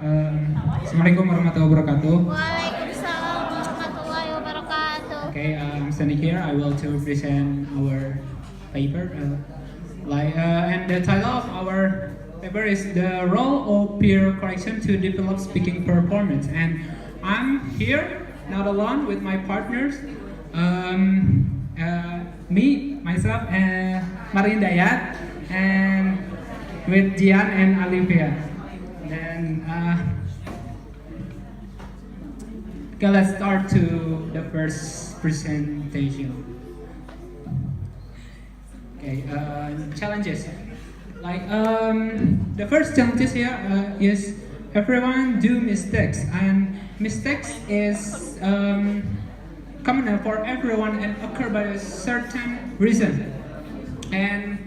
Assalamualaikum warahmatullahi wabarakatuh. Waalaikumsalam warahmatullahi wabarakatuh. Okay, I'm standing here. I will to present our paper. And the title of our paper is the role of peer correction to develop speaking performance. And I'm here not alone with my partners. Myself, and Marin Dayat, and with Jian and Olivia. And okay, let's start to the first presentation. Okay, challenges. Like the first challenges here is everyone do mistakes, and mistakes is common for everyone and occur by a certain reason. And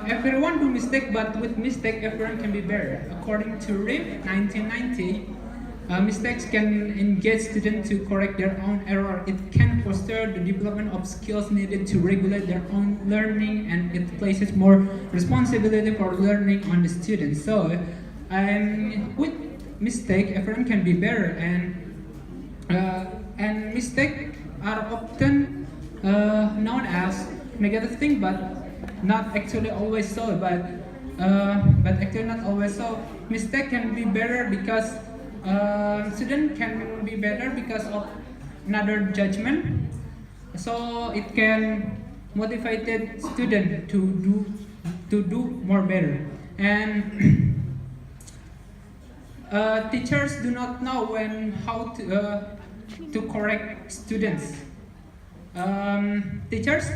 everyone do mistake, but with mistake everyone can be better. According to RIP 1990, mistakes can engage students to correct their own error. It can foster the development of skills needed to regulate their own learning, and it places more responsibility for learning on the students. So, with mistake, everyone can be better, and mistakes are often known as negative thing, but not actually always so. But actually not always so. Mistake can be better because student can be better because of another judgment. So it can motivate student to do more better. And teachers do not know how to correct students. Teachers,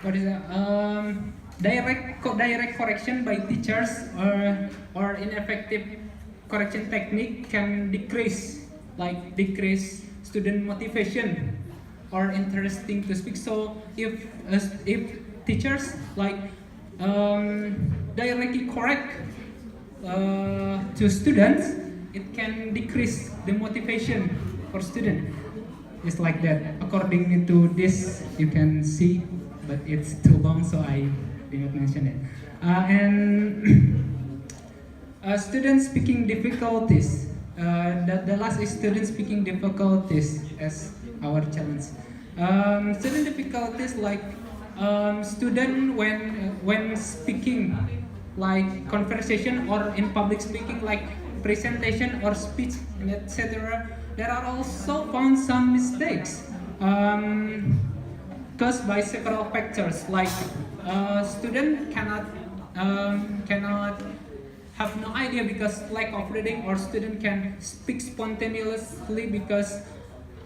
what is that? Direct correction by teachers or ineffective correction technique can decrease student motivation or interesting to speak. So if teachers directly correct to students, it can decrease the motivation for students. It's like that. According to this, you can see, but it's too long, so I did not mention it. Student speaking difficulties. The last is student speaking difficulties as our challenge. Student difficulties student when speaking, like conversation or in public speaking, like presentation or speech, etc. There are also found some mistakes caused by several factors, like student cannot have no idea because lack of reading, or student can speak spontaneously because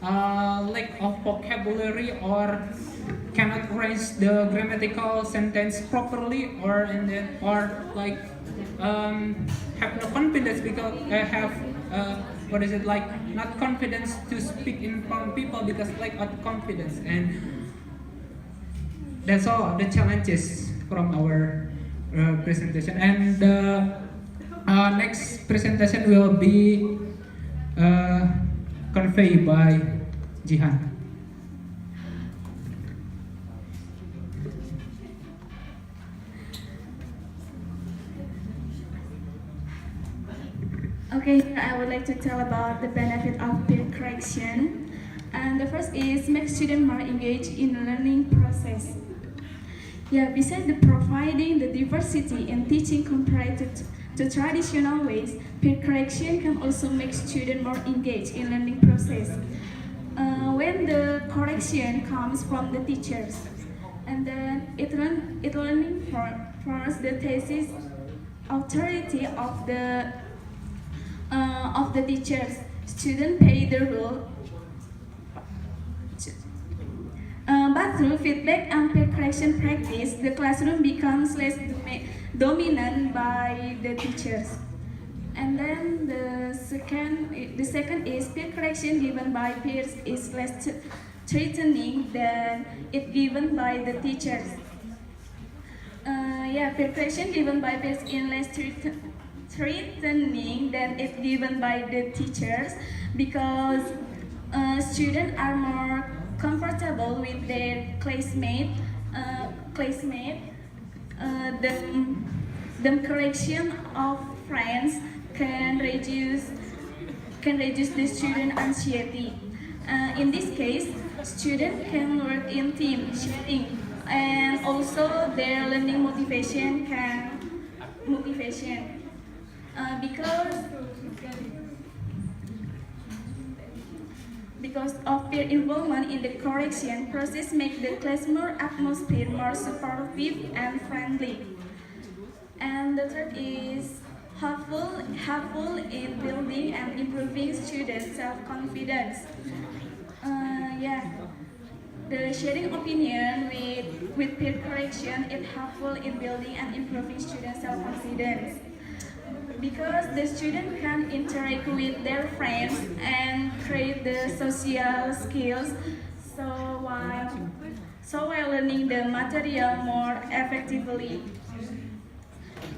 lack of vocabulary, or cannot arrange the grammatical sentence properly, or have no confidence because have not confidence to speak in front of people because lack of confidence. And that's all the challenges from our presentation. And the next presentation will be conveyed by Jihan. Okay, I would like to tell about the benefit of peer correction. And the first is make students more engaged in the learning process. Yeah, besides the providing the diversity in teaching compared to traditional ways, peer correction can also make students more engaged in learning process. When the correction comes from the teachers, and then it learning forms the thesis authority of the teachers. Students play the role, but through feedback and peer correction practice, the classroom becomes less dominant by the teachers. And then the second is peer correction given by peers is less threatening than it given by the teachers. Peer correction given by peers is less threatening than it given by the teachers because students are more comfortable with their classmate. The correction of friends can reduce the student anxiety. In this case, students can work in team sharing, and also their learning motivation because of peer involvement in the correction process make the classroom atmosphere more supportive and friendly. And the third is helpful in building and improving students' self-confidence. The sharing opinion with peer correction is helpful in building and improving students' self-confidence because the student can interact with their friends and create the social skills so while learning the material more effectively.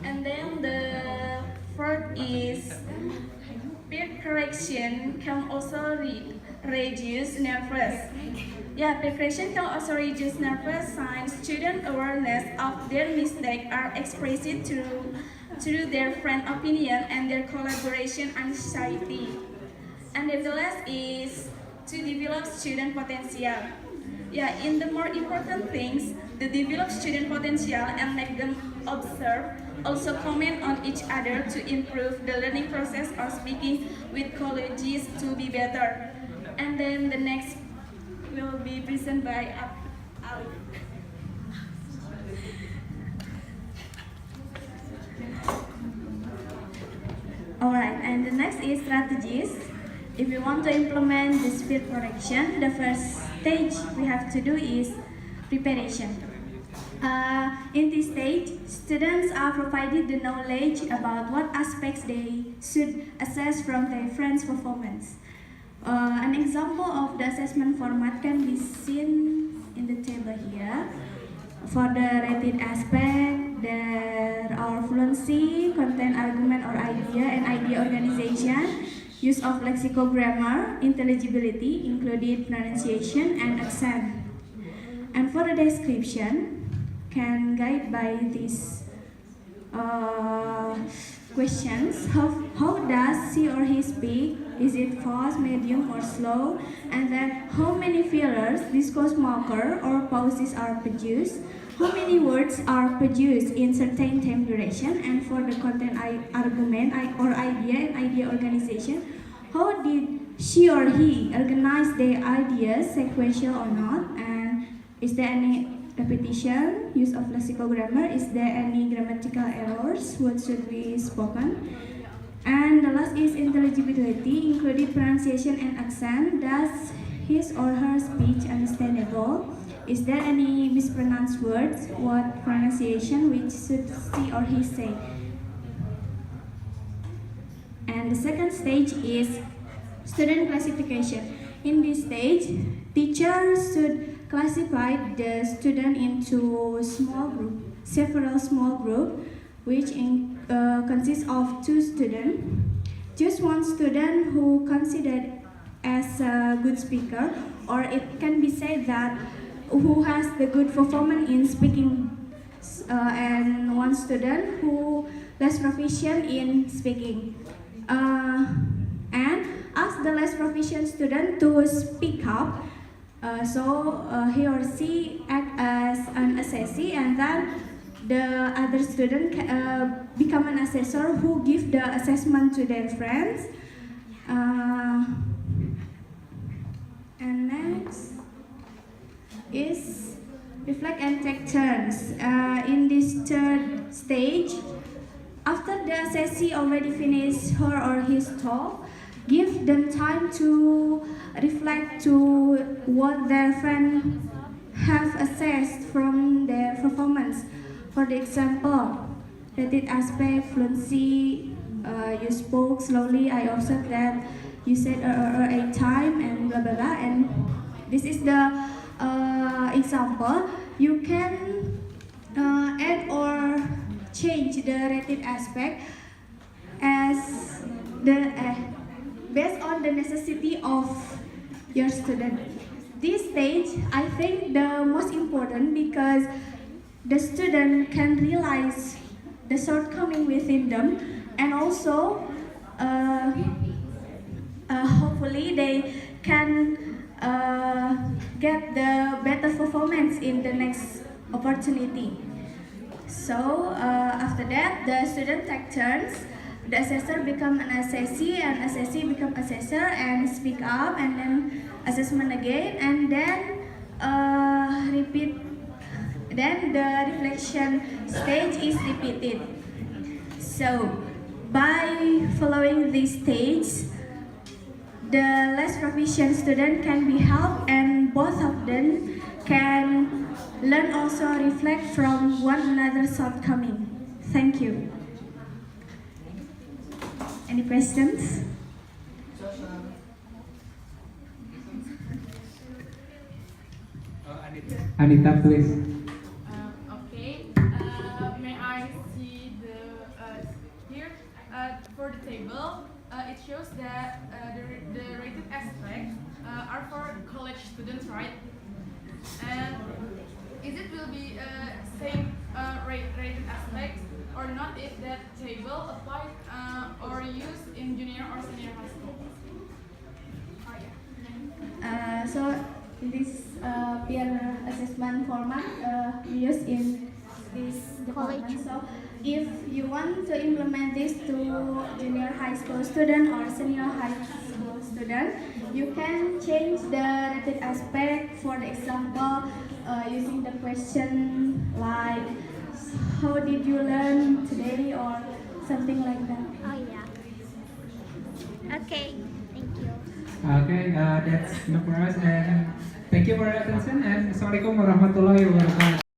And then the fourth is peer correction can also reduce nervous. Peer correction can also reduce nervous signs. Student awareness of their mistake are expressed through their friend opinion and their collaboration anxiety. And then the last is to develop student potential. In the more important things, the develop student potential and make them observe, also comment on each other to improve the learning process or speaking with colleagues to be better. And then the next will be presented by Ali. Alright, and the next is strategies. If you want to implement this peer correction, the first stage we have to do is preparation. In this stage, students are provided the knowledge about what aspects they should assess from their friends' performance. An example of the assessment format can be seen in the table here. For the rated aspect, there are fluency, content, argument or idea, and idea organization, use of lexicogrammar, intelligibility, including pronunciation and accent. And for the description, can guide by these questions. How does he or he speak? Is it fast, medium or slow? And then how many fillers, discourse marker or pauses are produced? How many words are produced in certain time duration? And for the content argument or idea and idea organization, how did she or he organize their ideas, sequential or not? And is there any repetition, use of lexicogrammar? Is there any grammatical errors? What should be spoken? And the last is intelligibility, including pronunciation and accent. Does his or her speech understandable? Is there any mispronounced words? What pronunciation which should she or he say? And the second stage is student classification. In this stage, teachers should classify the student into several small groups, which consists of 2 students. Just one student who considered as a good speaker, or it can be said that who has the good performance in speaking, and one student who less proficient in speaking. And ask the less proficient student to speak up. So he or she act as an assessee, and then the other student become an assessor who give the assessment to their friends. And next is reflect and take turns. In this third stage, after the assessee already finished her or his talk, give them time to reflect to what their friends have assessed from their performance. For the example, rated aspect, fluency, you spoke slowly, I observed that you said 8 times and blah blah blah, and this is the example. You can add or change the rated aspect as the based on the necessity of your student. This stage, I think the most important because the student can realize the shortcoming within them and also hopefully they can get the better performance in the next opportunity. So after that, the student take turns. The assessor become an assessee, and assessee become assessor and speak up, and then assessment again, and then repeat. Then the reflection stage is repeated. So by following this stage, the less proficient student can be helped, and both of them can learn also reflect from one another's shortcoming. Thank you. Any questions? Anita, please. Okay. May I see the here for the table? It shows that the rated aspects are for college students, right? And is it will be same rated aspects or not if that table applied or used in junior or senior high school? Oh yeah. So this peer assessment format we use in this department. College. So if you want to implement this to junior high school student or senior high school student, you can change the rated aspect. For the example, using the question like, "How did you learn today?" or something like that. Oh yeah. Okay. Thank you. Okay, that's enough for us, and thank you for your attention, and Assalamualaikum warahmatullahi wabarakatuh.